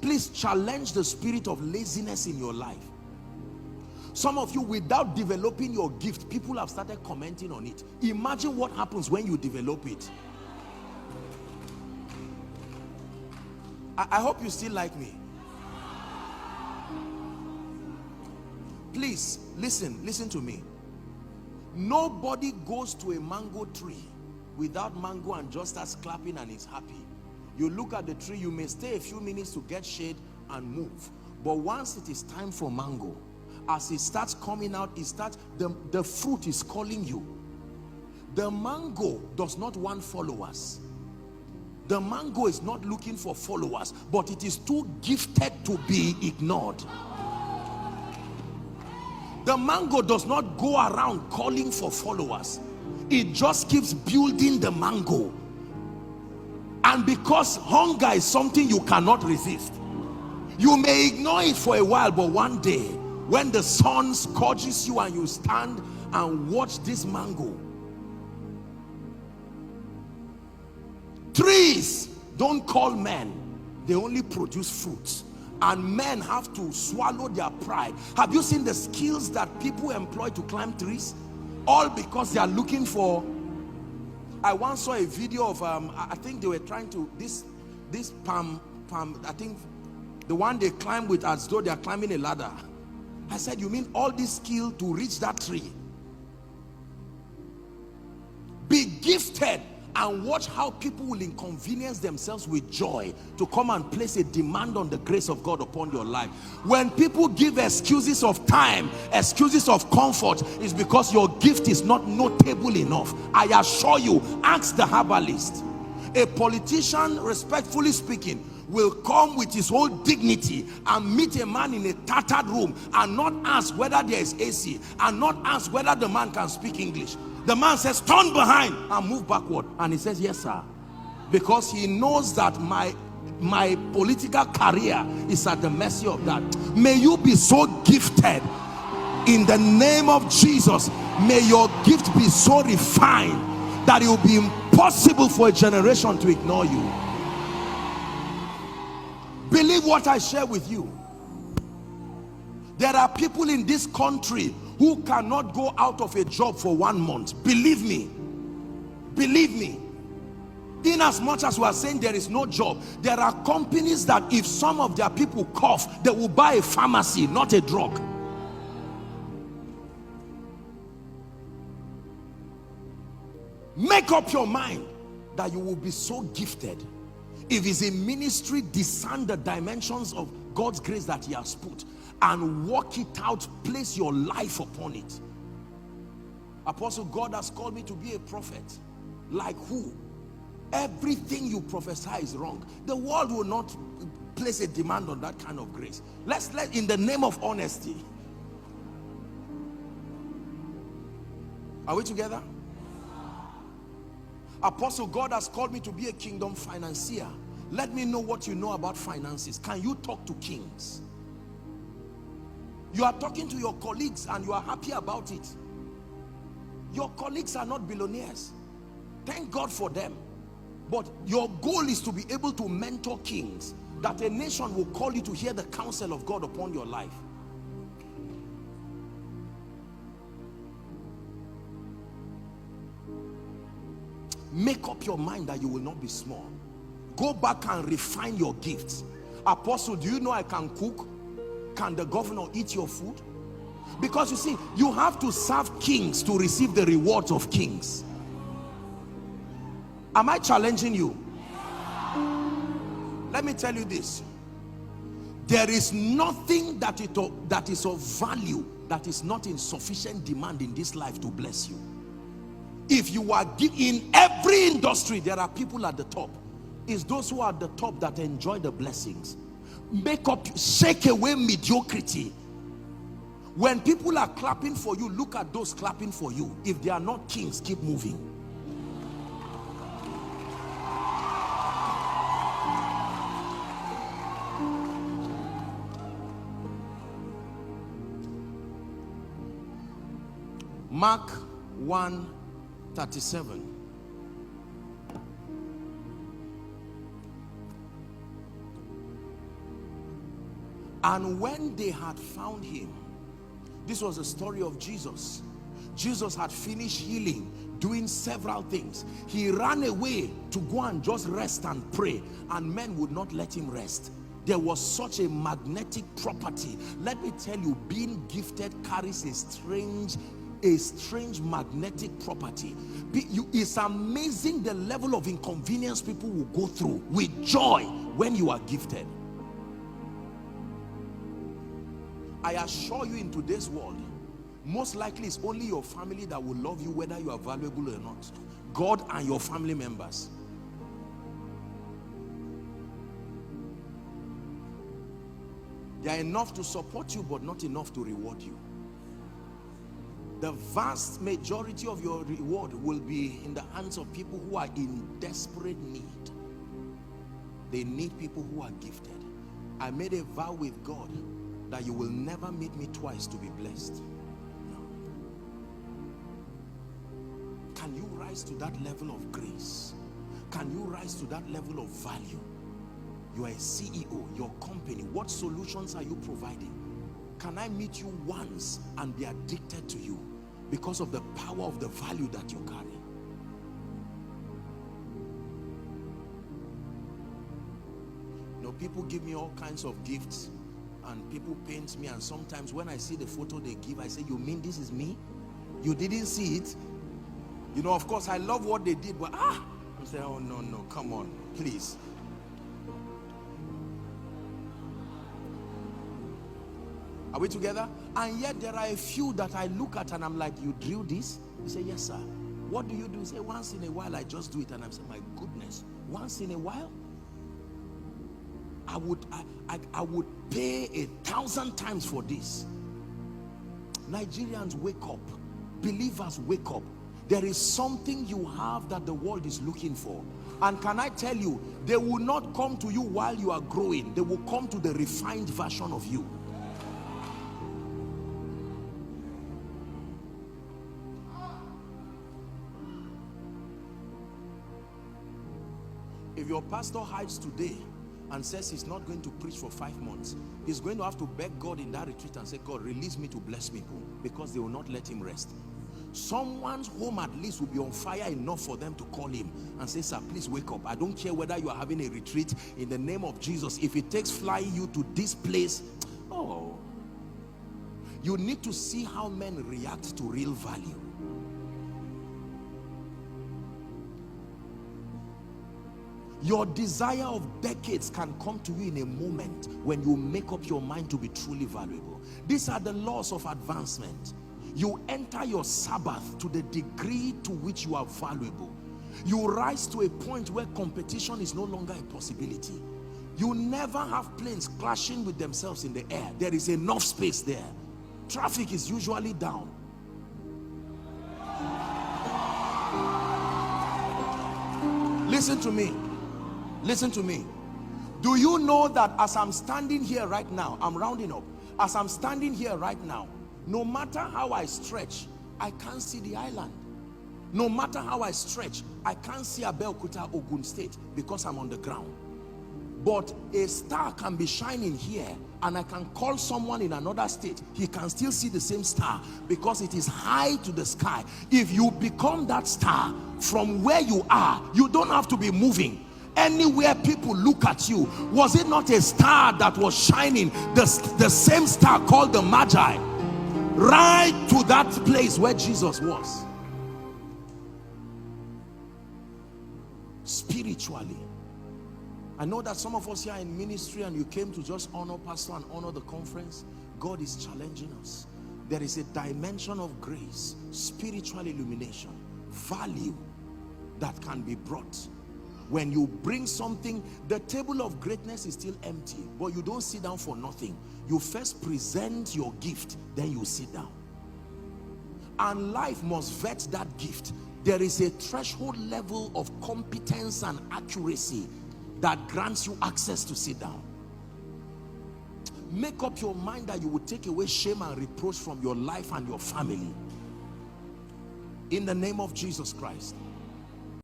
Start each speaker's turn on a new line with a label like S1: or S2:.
S1: Please challenge the spirit of laziness in your life. Some of you, without developing your gift, people have started commenting on it. Imagine what happens when you develop it. I hope you still like me. Please, listen to me. Nobody goes to a mango tree without mango and just starts clapping and is happy. You look at the tree, you may stay a few minutes to get shade and move. But once it is time for mango, as it starts coming out, the fruit is calling you. The mango does not want followers. The mango is not looking for followers, but it is too gifted to be ignored. The mango does not go around calling for followers. It just keeps building the mango. And because hunger is something you cannot resist, you may ignore it for a while, but one day when the sun scorches you and you stand and watch this mango. Trees don't call men, they only produce fruits. And men have to swallow their pride. Have you seen the skills that people employ to climb trees? All because they are looking for... I once saw a video of I think they were trying to this palm, I think the one they climb with as though they are climbing a ladder. I said, you mean all this skill to reach that tree? Be gifted and watch how people will inconvenience themselves with joy to come and place a demand on the grace of God upon your life. When people give excuses of time, excuses of comfort, is because your gift is not notable enough. I assure you, ask the herbalist. A politician, respectfully speaking, will come with his whole dignity and meet a man in a tattered room and not ask whether there is AC and not ask whether the man can speak English. The man says, turn behind and move backward. And he says, yes, sir. Because he knows that my political career is at the mercy of that. May you be so gifted in the name of Jesus. May your gift be so refined that it will be impossible for a generation to ignore you. Believe what I share with you. There are people in this country who cannot go out of a job for 1 month. Believe me. Believe me. In as much as we are saying there is no job, there are companies that if some of their people cough, they will buy a pharmacy, not a drug. Make up your mind that you will be so gifted. If it's a ministry, discern the dimensions of God's grace that he has put and work it out. Place your life upon it. Apostle, God has called me to be a prophet. Like who? Everything you prophesy is wrong. The world will not place a demand on that kind of grace. Let's in the name of honesty. Are we together? Apostle, God has called me to be a kingdom financier. Let me know what you know about finances. Can you talk to kings? You are talking to your colleagues and you are happy about it. Your colleagues are not billionaires. Thank God for them. But your goal is to be able to mentor kings, that a nation will call you to hear the counsel of God upon your life. Make up your mind that you will not be small. Go back and refine your gifts. Apostle, do you know I can cook? Can the governor eat your food? Because you see, you have to serve kings to receive the rewards of kings. Am I challenging you? Let me tell you this. There is nothing that is of value that is not in sufficient demand in this life to bless you. If you are in every industry, there are people at the top. It's those who are at the top that enjoy the blessings. Shake away mediocrity. When people are clapping for you, look at those clapping for you. If they are not kings, keep moving. Mark 1:37. And when they had found him, this was the story of Jesus. Jesus had finished healing, doing several things. He ran away to go and just rest and pray, and men would not let him rest. There was such a magnetic property. Let me tell you, being gifted carries a strange magnetic property. It's amazing the level of inconvenience people will go through with joy when you are gifted. I assure you, in today's world, most likely it's only your family that will love you whether you are valuable or not. God and your family members. They are enough to support you, but not enough to reward you. The vast majority of your reward will be in the hands of people who are in desperate need. They need people who are gifted. I made a vow with God that you will never meet me twice to be blessed. No. Can you rise to that level of grace? Can you rise to that level of value? You are a CEO, your company, what solutions are you providing? Can I meet you once and be addicted to you because of the power of the value that you carry? You know, people give me all kinds of gifts and people paint me, and sometimes when I see the photo they give, I say, you mean this is me? You didn't see it? You know, of course I love what they did, but I say, oh no, come on, please. Are we together? And yet there are a few that I look at and I'm like, you drew this? You say, yes sir. What do you do? You say, once in a while I just do it. And I'm saying, my goodness, once in a while? I would pay 1,000 times for this. Nigerians, wake up. Believers, wake up. There is something you have that the world is looking for. And can I tell you, they will not come to you while you are growing. They will come to the refined version of you. If your pastor hides today and says he's not going to preach for 5 months, he's going to have to beg God in that retreat and say, God, release me to bless people, because they will not let him rest. Someone's home at least will be on fire enough for them to call him and say, sir, please wake up. I don't care whether you are having a retreat, in the name of Jesus. If it takes flying you to this place, oh, you need to see how men react to real value. Your desire of decades can come to you in a moment when you make up your mind to be truly valuable. These are the laws of advancement. You enter your Sabbath to the degree to which you are valuable. You rise to a point where competition is no longer a possibility. You never have planes clashing with themselves in the air. There is enough space there. Traffic is usually down. Listen to me. Listen to me. Do you know that as I'm standing here right now, I'm rounding up, as I'm standing here right now, no matter how I stretch, I can't see the island. No matter how I stretch, I can't see Abeokuta, Ogun State, because I'm on the ground. But a star can be shining here, and I can call someone in another state. He can still see the same star because it is high to the sky. If you become that star from where you are, you don't have to be moving. Anywhere people look at you, was it not a star that was shining, the same star called the Magi, right to that place where Jesus was? Spiritually, I know that some of us here are in ministry and you came to just honor pastor and honor the conference. God is challenging us. There is a dimension of grace, spiritual illumination, value that can be brought. When you bring something, the table of greatness is still empty, but you don't sit down for nothing. You first present your gift, then you sit down. And life must vet that gift. There is a threshold level of competence and accuracy that grants you access to sit down. Make up your mind that you will take away shame and reproach from your life and your family. In the name of Jesus Christ.